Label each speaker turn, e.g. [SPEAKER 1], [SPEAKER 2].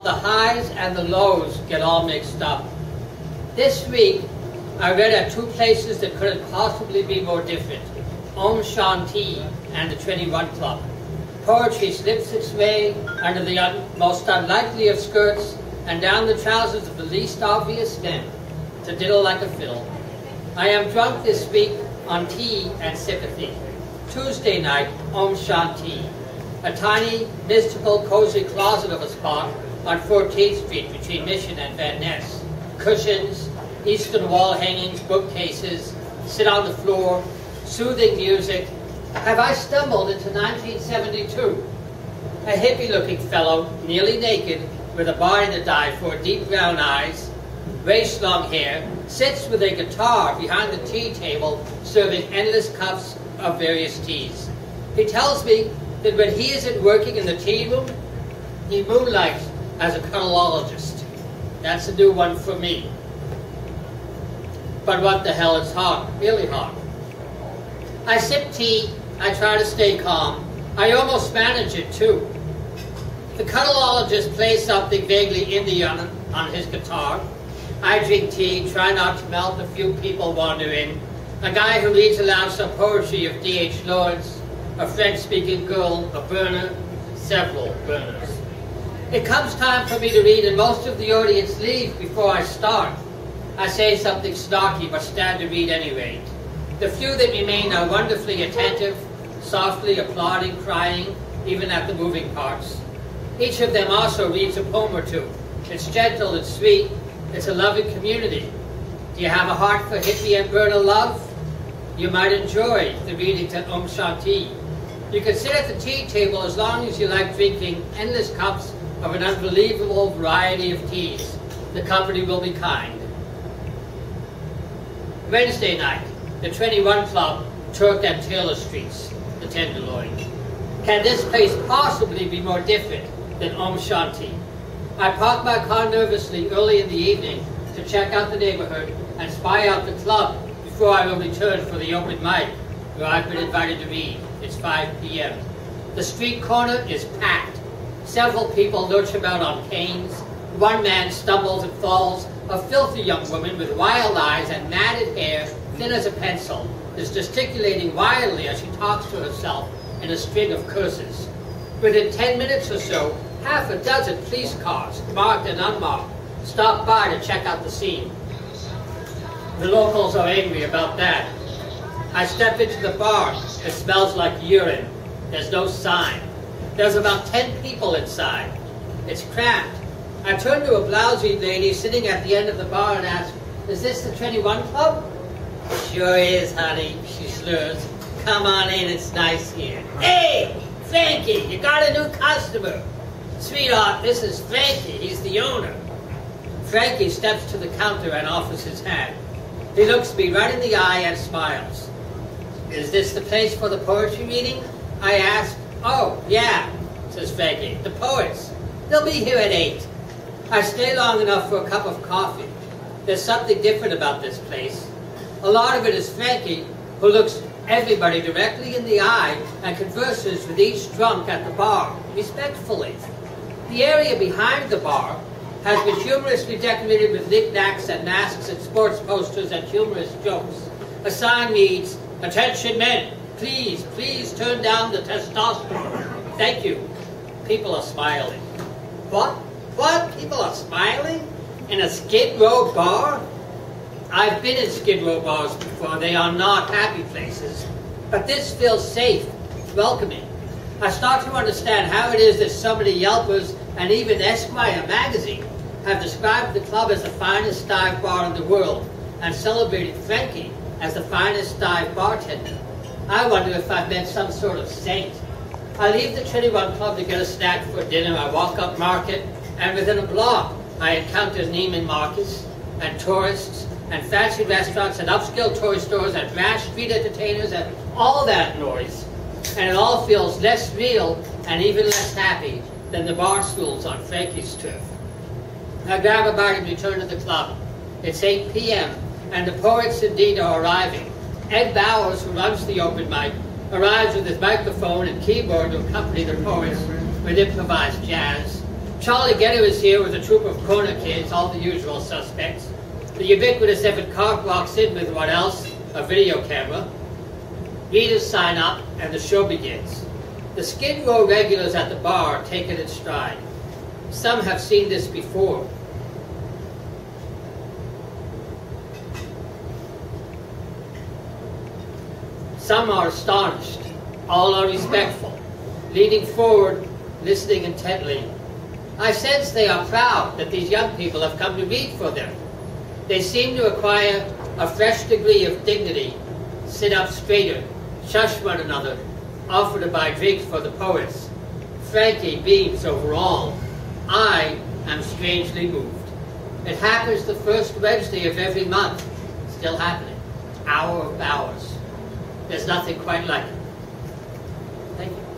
[SPEAKER 1] the highs and the lows get all mixed up. This week, I read at two places that couldn't possibly be more different, Om Shanti and the 21 Club. Poetry slips its way under the most unlikely of skirts and down the trousers of the least obvious men to diddle like a fiddle. I am drunk this week on tea and sympathy. Tuesday night, Om Shanti, a tiny, mystical, cozy closet of a spot on 14th Street between Mission and Van Ness. Cushions, eastern wall hangings, bookcases, sit on the floor, soothing music. Have I stumbled into 1972? A hippie-looking fellow, nearly naked, with a body to die for, deep brown eyes, waist-long hair, sits with a guitar behind the tea table, serving endless cups of various teas. He tells me that when he isn't working in the tea room, he moonlights as a cuddleologist. That's a new one for me. But what the hell, it's hot, really hot. I sip tea, I try to stay calm. I almost manage it too. The cuddleologist plays something vaguely Indian on his guitar. I drink tea, try not to melt, a few people wander in. A guy who reads aloud some poetry of D.H. Lawrence, a French-speaking girl, a burner, several burners. It comes time for me to read and most of the audience leave before I start. I say something snarky but stand to read anyway. The few that remain are wonderfully attentive, softly applauding, crying, even at the moving parts. Each of them also reads a poem or two. It's gentle, it's sweet, it's a loving community. Do you have a heart for hippie and burner love? You might enjoy the reading to Om Shanti. You can sit at the tea table as long as you like drinking endless cups of an unbelievable variety of teas. The company will be kind. Wednesday night, the 21 Club, Turk and Taylor Streets, the Tenderloin. Can this place possibly be more different than Om Shanti? I park my car nervously early in the evening to check out the neighborhood and spy out the club before I will return for the open mic, where I've been invited to read. It's 5 p.m. The street corner is packed. Several people lurch about on canes. One man stumbles and falls. A filthy young woman with wild eyes and matted hair, thin as a pencil, is gesticulating wildly as she talks to herself in a string of curses. Within 10 minutes or so, half a dozen police cars, marked and unmarked, stop by to check out the scene. The locals are angry about that. I step into the bar. It smells like urine. There's no sign. There's about 10 people inside. It's cramped. I turn to a blousy lady sitting at the end of the bar and ask, "Is this the 21 Club?" "Sure is, honey," she slurs. "Come on in, it's nice here." "Hey, Frankie, you got a new customer." "Sweetheart, this is Frankie, he's the owner." Frankie steps to the counter and offers his hand. He looks me right in the eye and smiles. "Is this the place for the poetry reading?" I ask. "Oh, yeah," says Frankie, "the poets. They'll be here at 8. I stay long enough for a cup of coffee. There's something different about this place. A lot of it is Frankie, who looks everybody directly in the eye and converses with each drunk at the bar, respectfully. The area behind the bar has been humorously decorated with knickknacks and masks and sports posters and humorous jokes. A sign reads, "Attention men, please, please turn down the testosterone. Thank you." People are smiling. What? What? People are smiling? In a Skid Row bar? I've been in Skid Row bars before. They are not happy places. But this feels safe, welcoming. I start to understand how it is that so many Yelpers and even Esquire magazine have described the club as the finest dive bar in the world and celebrated Frankie as the finest dive bartender. I wonder if I've met some sort of saint. I leave the 21 Club to get a snack for dinner. I walk up Market, and within a block, I encounter Neiman Marcus and tourists and fancy restaurants and upscale toy stores and brash street entertainers and all that noise. And it all feels less real and even less happy than the bar stools on Frankie's turf. I grab a bite and return to the club. It's 8 p.m. and the poets indeed are arriving. Ed Bowers, who runs the open mic, arrives with his microphone and keyboard to accompany the poets with improvised jazz. Charlie Getter is here with a troop of corner kids, all the usual suspects. The ubiquitous Evan Carp walks in with what else? A video camera. Readers sign up and the show begins. The Skid Row regulars at the bar take it in stride. Some have seen this before. Some are astonished. All are respectful, leaning forward, listening intently. I sense they are proud that these young people have come to read for them. They seem to acquire a fresh degree of dignity, sit up straighter, shush one another, offer to buy drinks for the poets. Frankie beams over all. I am strangely moved. It happens the first Wednesday of every month. Still happening. Hour of hours. There's nothing quite like it. Thank you.